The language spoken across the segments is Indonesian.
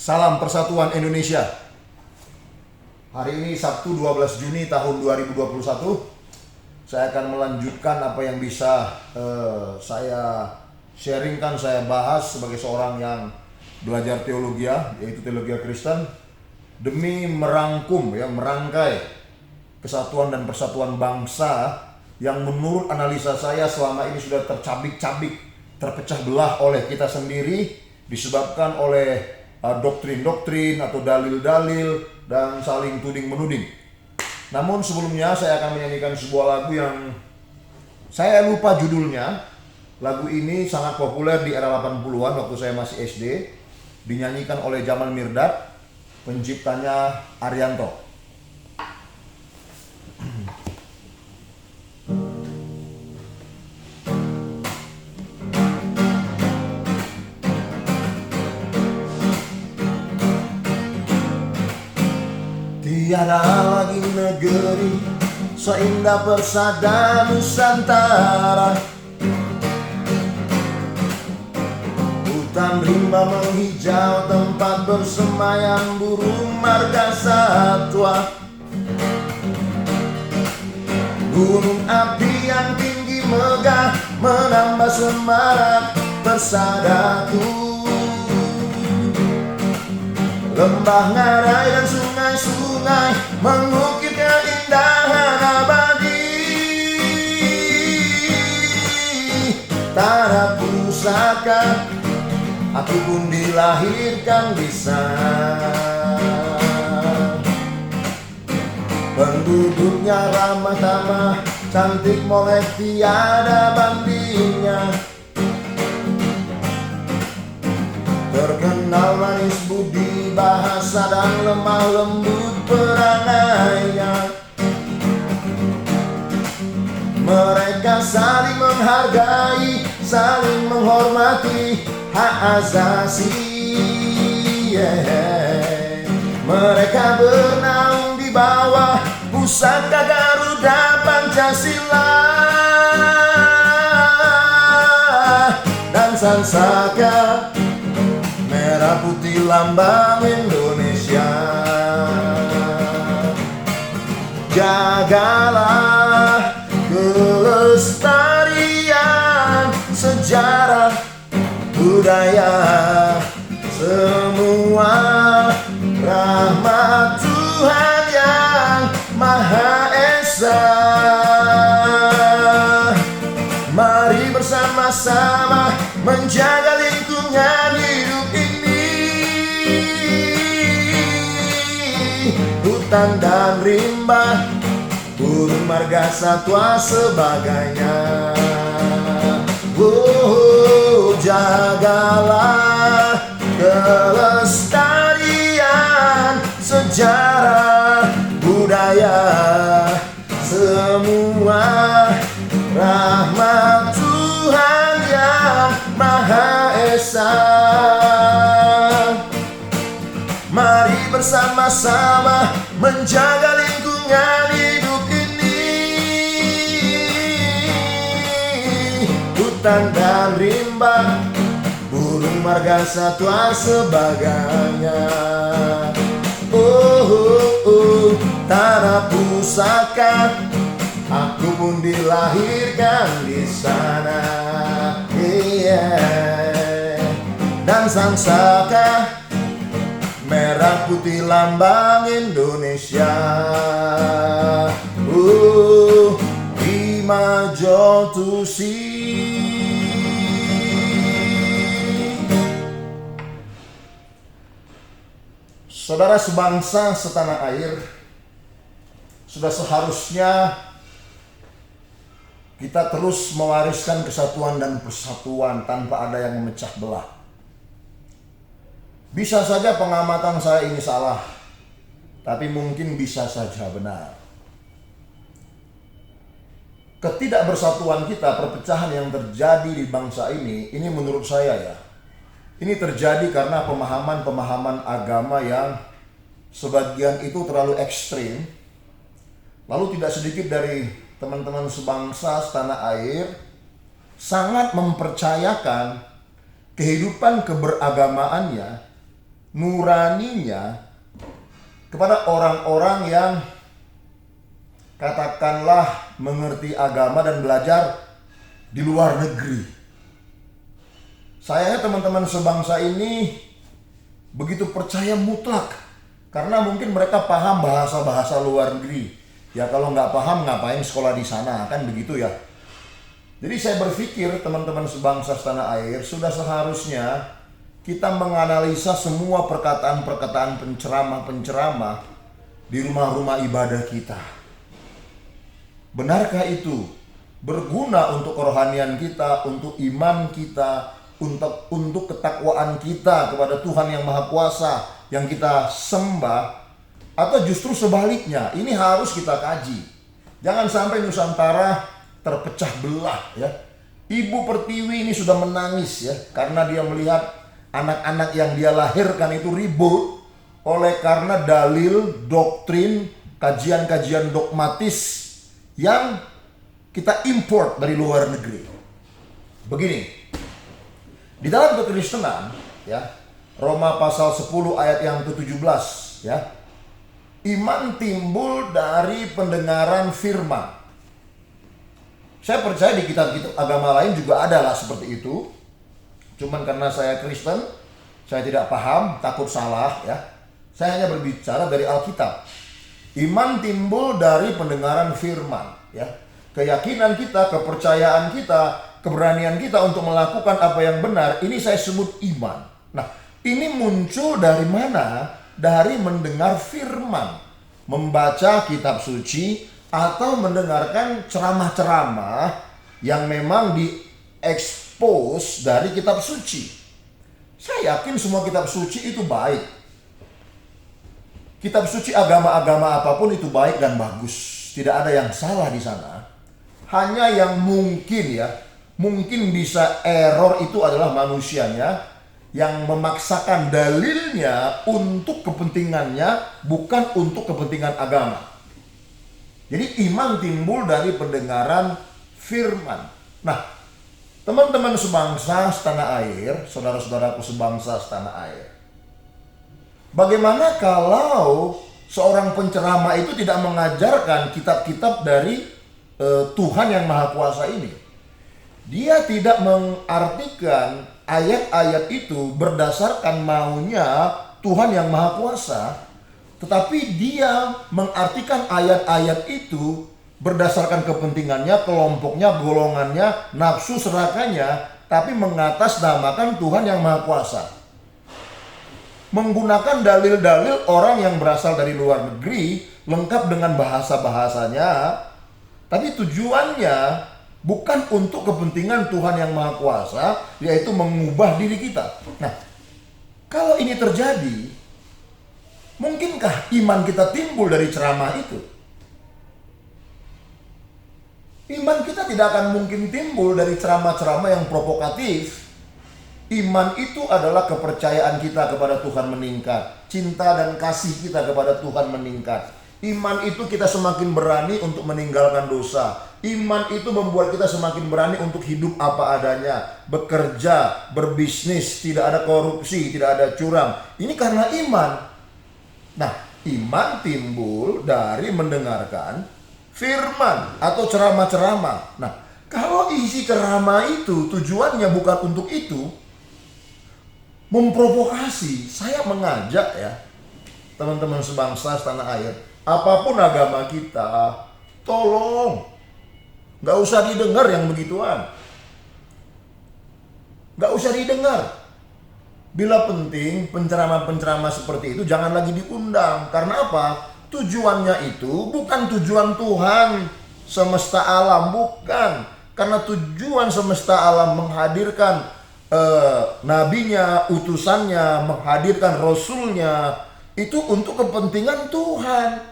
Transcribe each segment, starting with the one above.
Salam Persatuan Indonesia. Hari ini Sabtu 12 Juni tahun 2021. Saya akan melanjutkan apa yang bisa saya sharingkan, saya bahas sebagai seorang yang belajar teologi, yaitu teologi Kristen, demi merangkum, merangkai kesatuan dan persatuan bangsa yang menurut analisa saya selama ini sudah tercabik-cabik, terpecah belah oleh kita sendiri, disebabkan oleh doktrin-doktrin atau dalil-dalil dan saling tuding-menuding. Namun sebelumnya saya akan menyanyikan sebuah lagu yang saya lupa judulnya. Lagu ini sangat populer di era 80-an waktu saya masih SD. Dinyanyikan oleh Jamal Mirdad, penciptanya Arianto. Tiada lagi negeri seindah persada Nusantara. Hutan rimba menghijau, tempat bersemayam burung marga satwa. Gunung api yang tinggi megah menambah semarak persadaku. Lembah ngarai dan sungai-sungai mengukir keindahan abadi. Tanah pusaka, aku pun dilahirkan di sana. Penduduknya ramah tamah, cantik molek tiada bandingnya. Terkenal manis budi bahasa dan lemah lembut perangainya. Mereka saling menghargai, saling menghormati hak asasi. Mereka bernaung di bawah pusaka Garuda Pancasila dan Sansaka, merah putih lambang Indonesia. Jagalah kelestarian sejarah budaya semua, rahmat Tuhan yang Maha Esa. Mari bersama-sama menjaga lingkungan hidup ini. Hutan dan rimba, burung marga satwa sebagainya. Jagalah kelestarian sejarah budaya semua, rahmat Tuhan yang Maha Esa. Mari bersama-sama menjaga lingkungan hidup ini. Hutan dan rimba, burung marga satwa sebagainya. Tanah pusaka, aku pun dilahirkan di sana. Dan Sansaka, merah putih lambang Indonesia. Prima Jotusi. Saudara sebangsa setanah air, sudah seharusnya kita terus mewariskan kesatuan dan persatuan tanpa ada yang memecah belah. Bisa saja pengamatan saya ini salah, tapi mungkin bisa saja benar. Ketidakbersatuan kita, perpecahan yang terjadi di bangsa ini menurut saya ini terjadi karena pemahaman-pemahaman agama yang sebagian itu terlalu ekstrim. Lalu tidak sedikit dari teman-teman sebangsa setanah air sangat mempercayakan kehidupan keberagamaannya nuraninya kepada orang-orang yang katakanlah mengerti agama dan belajar di luar negeri. Sayangnya teman-teman sebangsa ini begitu percaya mutlak karena mungkin mereka paham bahasa-bahasa luar negeri. Ya kalau nggak paham ngapain sekolah di sana, kan begitu ya. Jadi saya berpikir teman-teman sebangsa setanah air, sudah seharusnya kita menganalisa semua perkataan-perkataan penceramah-penceramah di rumah-rumah ibadah kita. Benarkah itu berguna untuk kerohanian kita, untuk iman kita, untuk ketakwaan kita kepada Tuhan yang Maha Kuasa yang kita sembah? Atau justru sebaliknya, ini harus kita kaji. Jangan sampai Nusantara terpecah belah ya. Ibu Pertiwi ini sudah menangis ya, karena dia melihat anak-anak yang dia lahirkan itu ribut oleh karena dalil, doktrin, kajian-kajian dogmatis yang kita import dari luar negeri. Begini, di dalam kekristenan ya, Roma pasal 10 ayat yang ke-17 ya, iman timbul dari pendengaran firman. Saya percaya di kitab-kitab agama lain juga ada lah seperti itu. Cuman karena saya Kristen, saya tidak paham, takut salah ya. Saya hanya berbicara dari Alkitab. Iman timbul dari pendengaran firman ya. Keyakinan kita, kepercayaan kita, keberanian kita untuk melakukan apa yang benar, ini saya sebut iman. Nah, ini muncul dari mana? Dari mendengar firman, membaca kitab suci, atau mendengarkan ceramah-ceramah yang memang diekspos dari kitab suci. Saya yakin semua kitab suci itu baik. Kitab suci agama-agama apapun itu baik dan bagus. Tidak ada yang salah di sana. Hanya yang mungkin bisa error itu adalah manusianya yang memaksakan dalilnya untuk kepentingannya, bukan untuk kepentingan agama. Jadi iman timbul dari pendengaran firman. Nah, teman-teman sebangsa setanah air, saudara-saudaraku sebangsa setanah air, bagaimana kalau seorang penceramah itu tidak mengajarkan kitab-kitab dari Tuhan yang Maha Kuasa ini? Dia tidak mengartikan ayat-ayat itu berdasarkan maunya Tuhan yang Maha Kuasa, tetapi dia mengartikan ayat-ayat itu berdasarkan kepentingannya, kelompoknya, golongannya, nafsu serakanya, tapi mengatasnamakan Tuhan yang Maha Kuasa. Menggunakan dalil-dalil orang yang berasal dari luar negeri, lengkap dengan bahasa-bahasanya, tapi tujuannya bukan untuk kepentingan Tuhan yang Maha Kuasa, yaitu mengubah diri kita. Nah, kalau ini terjadi, mungkinkah iman kita timbul dari ceramah itu? Iman kita tidak akan mungkin timbul dari ceramah-ceramah yang provokatif. Iman itu adalah kepercayaan kita kepada Tuhan meningkat. Cinta dan kasih kita kepada Tuhan meningkat. Iman itu kita semakin berani untuk meninggalkan dosa. Iman itu membuat kita semakin berani untuk hidup apa adanya. Bekerja, berbisnis, tidak ada korupsi, tidak ada curang. Ini karena iman. Nah, iman timbul dari mendengarkan firman atau ceramah-ceramah. Nah, kalau isi ceramah itu tujuannya bukan untuk itu, memprovokasi, saya mengajak ya, teman-teman sebangsa setanah air, apapun agama kita, tolong, gak usah didengar yang begituan. Gak usah didengar. Bila penting, penceramah-penceramah seperti itu jangan lagi diundang. Karena apa? Tujuannya itu bukan tujuan Tuhan semesta alam, bukan. Karena tujuan semesta alam menghadirkan nabinya, utusannya, menghadirkan rasulnya, itu untuk kepentingan Tuhan.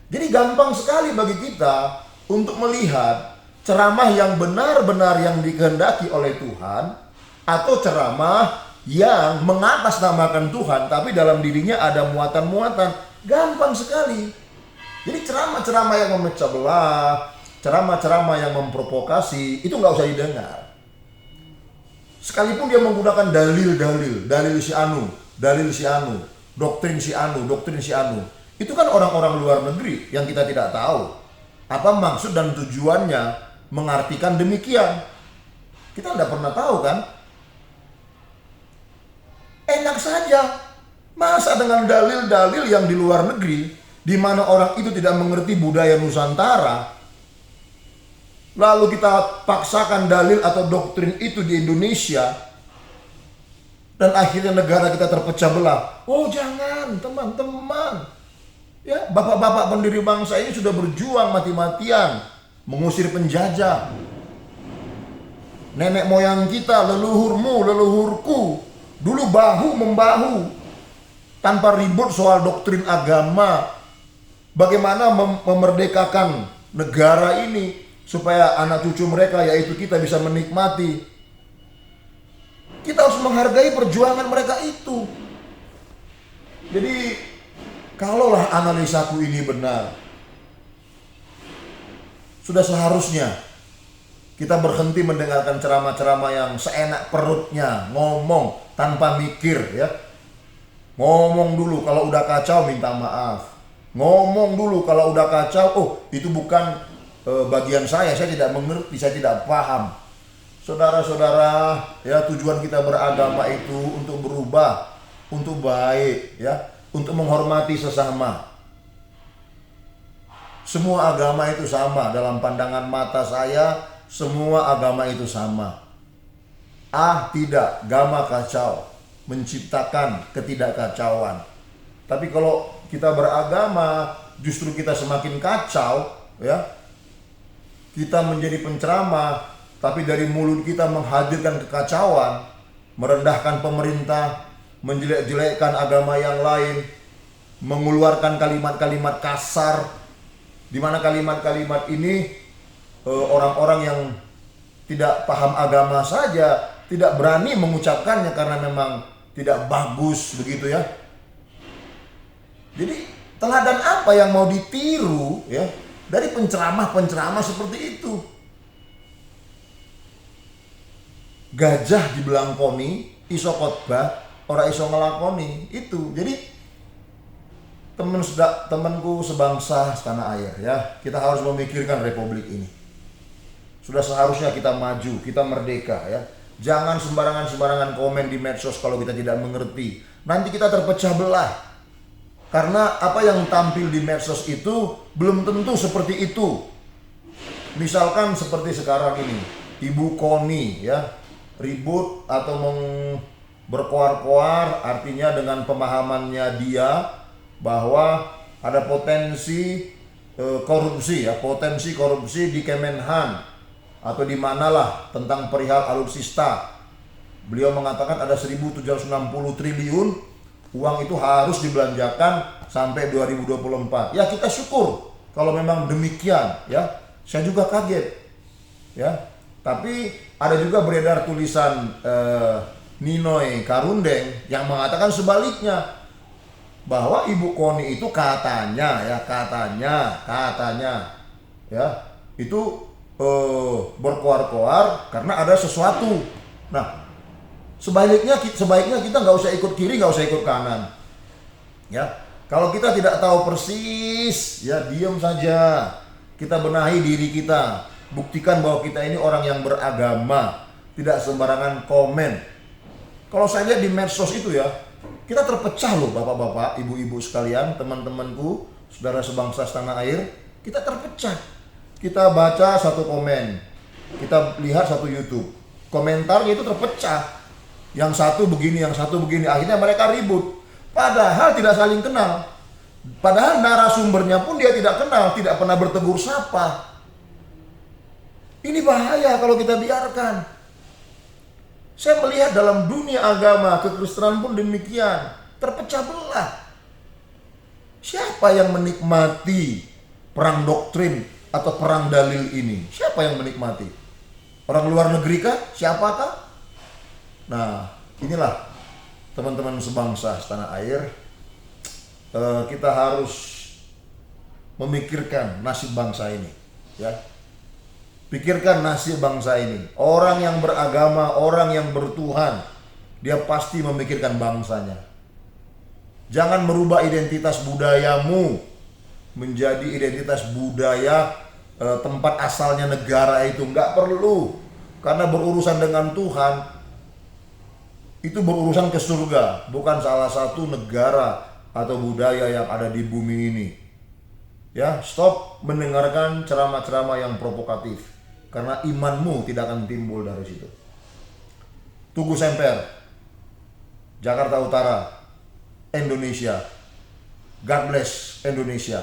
Jadi gampang sekali bagi kita untuk melihat ceramah yang benar-benar yang dikehendaki oleh Tuhan, atau ceramah yang mengatasnamakan Tuhan tapi dalam dirinya ada muatan-muatan. Gampang sekali. Jadi ceramah-ceramah yang memecah belah, ceramah-ceramah yang memprovokasi, itu nggak usah didengar. Sekalipun dia menggunakan dalil si anu, dalil si anu, doktrin si anu, doktrin si anu. Itu kan orang-orang luar negeri yang kita tidak tahu apa maksud dan tujuannya mengartikan demikian. Kita tidak pernah tahu kan? Enak saja. Masa dengan dalil-dalil yang di luar negeri, di mana orang itu tidak mengerti budaya Nusantara, lalu kita paksakan dalil atau doktrin itu di Indonesia, dan akhirnya negara kita terpecah belah. Oh jangan teman-teman, ya bapak-bapak pendiri bangsa ini sudah berjuang mati-matian mengusir penjajah. Nenek moyang kita, leluhurmu, leluhurku, dulu bahu-membahu tanpa ribut soal doktrin agama. Bagaimana memerdekakan negara ini supaya anak cucu mereka, yaitu kita, bisa menikmati. Kita harus menghargai perjuangan mereka itu. Jadi kalaulah analisaku ini benar, sudah seharusnya kita berhenti mendengarkan ceramah-ceramah yang seenak perutnya, ngomong tanpa mikir ya. Ngomong dulu, kalau udah kacau minta maaf. Ngomong dulu, kalau udah kacau, oh itu bukan bagian saya tidak mengerti, saya tidak paham. Saudara-saudara, ya tujuan kita beragama itu untuk berubah, untuk baik, ya, untuk menghormati sesama. Semua agama itu sama dalam pandangan mata saya, semua agama itu sama. Tidak, agama kacau, menciptakan ketidakkacauan. Tapi kalau kita beragama, justru kita semakin kacau, ya. Kita menjadi penceramah, tapi dari mulut kita menghadirkan kekacauan, merendahkan pemerintah, menjelek-jelekkan agama yang lain, mengeluarkan kalimat-kalimat kasar, di mana kalimat-kalimat ini orang-orang yang tidak paham agama saja tidak berani mengucapkannya karena memang tidak bagus begitu ya. Jadi teladan apa yang mau ditiru ya dari penceramah-penceramah seperti itu? Gajah dibelangkoni, iso khotbah, ora iso ngelakoni itu. Jadi temanku sebangsa setanah air ya, kita harus memikirkan republik ini. Sudah seharusnya kita maju, kita merdeka ya. Jangan sembarangan komen di medsos kalau kita tidak mengerti. Nanti kita terpecah belah. Karena apa yang tampil di medsos itu belum tentu seperti itu. Misalkan seperti sekarang ini, Ibu Koni ya, ribut atau berkoar-koar, artinya dengan pemahamannya dia bahwa ada potensi korupsi ya, potensi korupsi di Kemenhan atau di manalah tentang perihal alutsista. Beliau mengatakan ada 1.760 triliun uang itu harus dibelanjakan sampai 2024. Ya kita syukur kalau memang demikian ya. Saya juga kaget ya. Tapi ada juga beredar tulisan Ninoy Karundeng yang mengatakan sebaliknya, bahwa Ibu Koni itu katanya ya itu berkoar-koar karena ada sesuatu. Nah, sebaiknya kita nggak usah ikut kiri, nggak usah ikut kanan. Ya, kalau kita tidak tahu persis, ya diam saja. Kita benahi diri kita, buktikan bahwa kita ini orang yang beragama, tidak sembarangan komen. Kalau saya lihat di medsos itu ya, kita terpecah loh bapak-bapak, ibu-ibu sekalian, teman-temanku, saudara sebangsa setanah air, kita terpecah. Kita baca satu komen, kita lihat satu YouTube, komentarnya itu terpecah. Yang satu begini, yang satu begini, akhirnya mereka ribut. Padahal tidak saling kenal. Padahal narasumbernya pun dia tidak kenal, tidak pernah bertegur sapa. Ini bahaya kalau kita biarkan. Saya melihat dalam dunia agama, kekristenan pun demikian, terpecah belah. Siapa yang menikmati perang doktrin atau perang dalil ini? Siapa yang menikmati? Orang luar negeri kah? Siapakah? Nah, inilah teman-teman sebangsa setanah air, kita harus memikirkan nasib bangsa ini, ya. Pikirkan nasib bangsa ini. Orang yang beragama, orang yang bertuhan, dia pasti memikirkan bangsanya. Jangan merubah identitas budayamu menjadi identitas budaya tempat asalnya negara itu. Nggak perlu. Karena berurusan dengan Tuhan, itu berurusan ke surga, bukan salah satu negara atau budaya yang ada di bumi ini. Ya, stop mendengarkan ceramah-ceramah yang provokatif, karena imanmu tidak akan timbul dari situ. Tugu Semper, Jakarta Utara, Indonesia. God bless Indonesia.